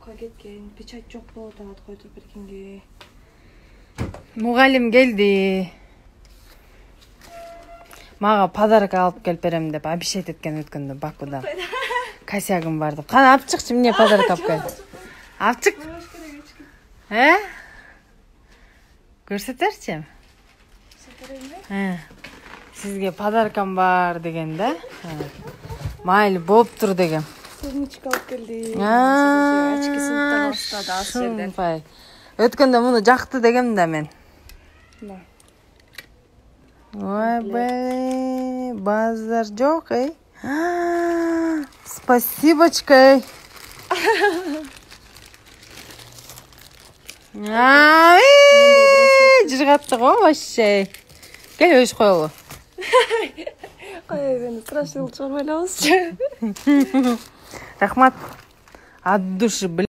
Koy ketken, pечать жок болуп атат, койдуп бергенге. Мугалим келди. Мага подарок алып келип берем деп обещать эткен өткөндө Бакуда. Косягым бар деп. Кана алып чыкчы, мне подарок алып кел. Алып чык. Көрсөтөрчү? Сизге подаркам бар деген да. Майли болуптур деген. Сумочка алып келди. Очки сыныптан баштады аз жерден. Өткөндө муну жакты дегем да мен. Ой, блин, базар жок, Спасибочка. Жыргатты го вообще. Кел өз коелу. Кой, мен страшный чыгарып алабызчы. Рахмат. От души, блин.